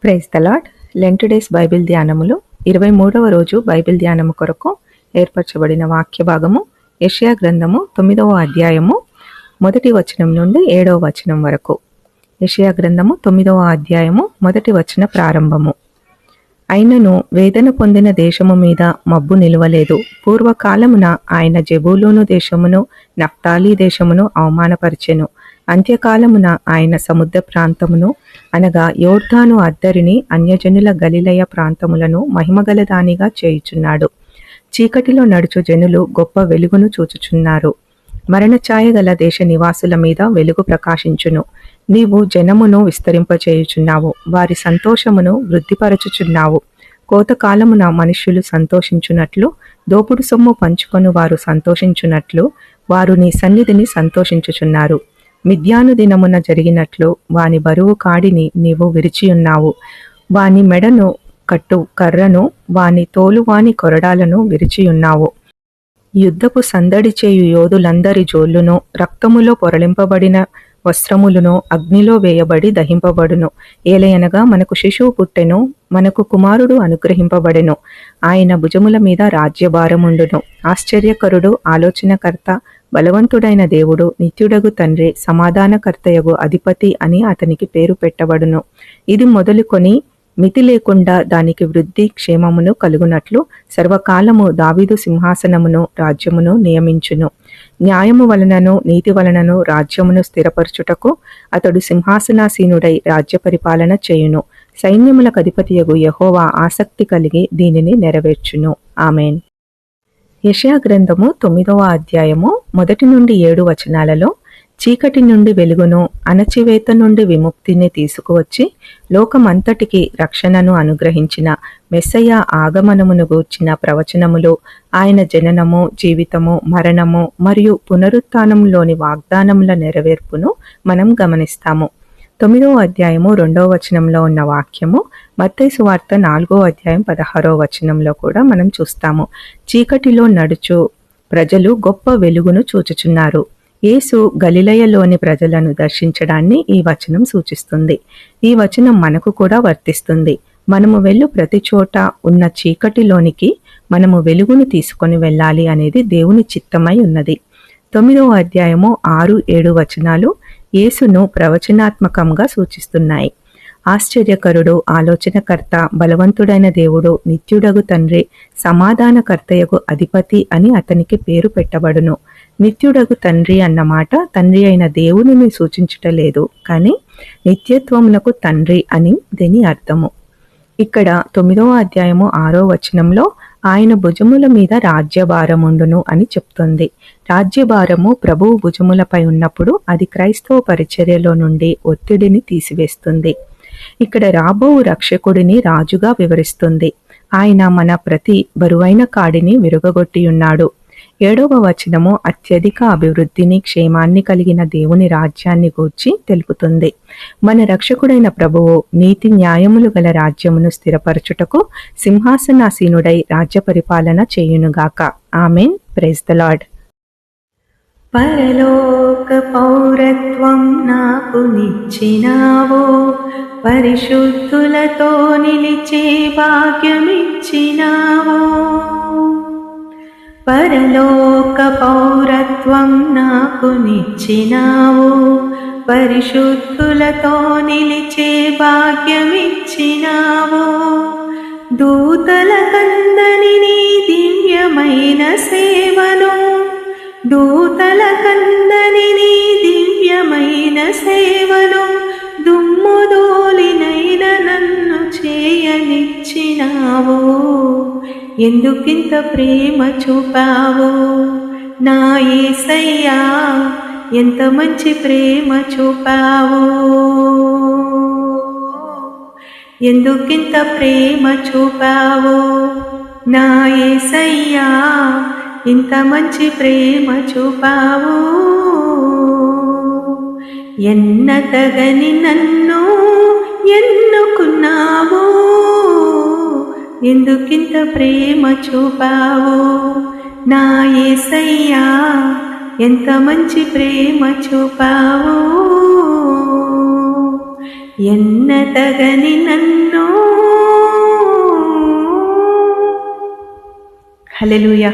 Praise the Lord. Lent days Bible ధ్యానములు 23వ రోజు బైబిల్ ధ్యానము కొరకు ఏర్పరచబడిన వాక్య భాగము యెషయా గ్రంథము 9వ అధ్యాయము 1వ వచనం నుండి 7వ వచనం వరకు. యెషయా గ్రంథము 9వ అధ్యాయము 1వ వచన ప్రారంభము. అయినను వేదన పొందిన దేశము మీద మబ్బు నిలువలేదు. పూర్వకాలమున ఆయన జెబూలూను దేశమును నఫ్తాలి దేశమును అవమానపరిచెను. అంత్యకాలమున ఆయన సముద్ర ప్రాంతమును అనగా యోర్దాను అద్దరిని అన్యజనుల గలిలయ ప్రాంతములను మహిమగలదానిగా చేయుచున్నాడు. చీకటిలో నడుచు జనులు గొప్ప వెలుగును చూచుచున్నారు. మరణఛాయ గల దేశ నివాసుల మీద వెలుగు ప్రకాశించును. నీవు జనమును విస్తరింపచేయుచున్నావు, వారి సంతోషమును వృద్ధిపరచుచున్నావు. కోతకాలమున మనుష్యులు సంతోషించున్నట్లు, దోపుడు సొమ్ము పంచుకొని వారు సంతోషించున్నట్లు వారు నీ సన్నిధిని సంతోషించుచున్నారు. మిద్యాను దినమున జరిగినట్లు వాని బరువు కాడిని నీవు విరిచియున్నావు. వాని మెడను కట్టు కర్రను, వాని తోలువాని కొరడాలను విరిచియున్నావు. యుద్ధపు సందడి చేయు యోధులందరి జోళ్ళును, రక్తములో పొరలింపబడిన వస్త్రములను అగ్నిలో వేయబడి దహింపబడును. ఏలయనగా మనకు శిశువు పుట్టెను, మనకు కుమారుడు అనుగ్రహింపబడెను. ఆయన భుజముల మీద రాజ్యభారముండును. ఆశ్చర్యకరుడు, ఆలోచనకర్త, బలవంతుడైన దేవుడు, నిత్యుడగు తండ్రి, సమాధానకర్తయగు అధిపతి అని అతనికి పేరు పెట్టబడును. ఇది మొదలుకొని మితి లేకుండా దానికి వృద్ధి క్షేమమును కలుగునట్లు సర్వకాలము దావీదు సింహాసనమును రాజ్యమును నియమించును. న్యాయము వలనను నీతి వలనను రాజ్యమును స్థిరపరచుటకు అతడు సింహాసనాసీనుడై రాజ్య పరిపాలన చేయును. సైన్యములకు అధిపతియగు యెహోవా ఆసక్తి కలిగి దీనిని నెరవేర్చును. ఆమేన్. యెషయా గ్రంథము 9వ అధ్యాయము 1 నుండి 7 వచనాలలో చీకటి నుండి వెలుగును, అణచివేత నుండి విముక్తిని తీసుకువచ్చి లోకమంతటికి రక్షణను అనుగ్రహించిన మెస్సయ్య ఆగమనమును గూర్చిన ప్రవచనములు, ఆయన జననము, జీవితము, మరణము మరియు పునరుత్థానంలోని వాగ్దానముల నెరవేర్పును మనం గమనిస్తాము. 9వ అధ్యాయము 2వ వచనంలో ఉన్న వాక్యము మత్తయి సువార్త 4వ అధ్యాయం 16వ వచనంలో కూడా మనం చూస్తాము. చీకటిలో నడుచు ప్రజలు గొప్ప వెలుగును చూచుచున్నారు. యేసు గలిలయలోని ప్రజలను దర్శించడాన్ని ఈ వచనం సూచిస్తుంది. ఈ వచనం మనకు కూడా వర్తిస్తుంది. మనము వెళ్ళు ప్రతి చోట ఉన్న చీకటిలోనికి మనము వెలుగును తీసుకొని వెళ్ళాలి అనేది దేవుని చిత్తమై ఉన్నది. 9వ అధ్యాయము 6-7 వచనాలు యేసును ప్రవచనాత్మకంగా సూచిస్తున్నాయి. ఆశ్చర్యకరుడు, ఆలోచనకర్త, బలవంతుడైన దేవుడు, నిత్యుడగు తండ్రి, సమాధానకర్తయగు అధిపతి అని అతనికి పేరు పెట్టబడును. నిత్యుడగు తండ్రి అన్నమాట తండ్రి అయిన దేవునిని సూచించటలేదు, కానీ నిత్యత్వమునకు తండ్రి అని దీని అర్థము. ఇక్కడ 9వ అధ్యాయము 6వ వచనంలో ఆయన భుజముల మీద రాజ్యభారముండును అని చెప్తుంది. రాజ్యభారము ప్రభువు భుజములపై ఉన్నప్పుడు అది క్రైస్తవ పరిచర్యలో నుండి ఒత్తిడిని తీసివేస్తుంది. ఇక్కడ రాబో రక్షకుడిని రాజుగా వివరిస్తుంది. ఆయన మన ప్రతి బరువైన కాడిని విరుగగొట్టియున్నాడు. 7వ వచనము అత్యధిక అభివృద్ధిని, క్షేమాన్ని కలిగిన దేవుని రాజ్యాన్ని గూర్చి తెలుపుతుంది. మన రక్షకుడైన ప్రభువు నీతి న్యాయములు గల రాజ్యమును స్థిరపరచుటకు సింహాసనాసీనుడై రాజ్య పరిపాలన చేయునుగాక. ఆమేన్. Praise the Lord. పరలోక పౌరత్వం నాకు నిచ్చినావో, పరిశుద్ధులతో నిలిచే భాగ్యమిచ్చినావో. పరలోక పౌరత్వం నాకు నిచ్చినావు, పరిశుద్ధులతో నిలిచే భాగ్యమిచ్చినావు. దూతల కందని నీ దివ్యమైన సేవను, దూతల కందని నీ దివ్యమైన సేవను దుమ్ముదోలినైన నన్ను చేయనిచ్చినావు. ఎందుకింత ప్రేమ చూపావు నా యేసయ్యా, ఎంత మంచి ప్రేమ చూపావు. ఎందుకింత ప్రేమ చూపావు నా యేసయ్యా, ఇంత మంచి ప్రేమ చూపావు. ఎన్నతగని నన్ను ఎన్నుకున్నావు, ఎందుకింత ప్రేమ చూపావు నా యేసయ్యా, ఎంత మంచి ప్రేమ చూపావు. ఎన్నతగని నన్ను. హల్లెలూయా.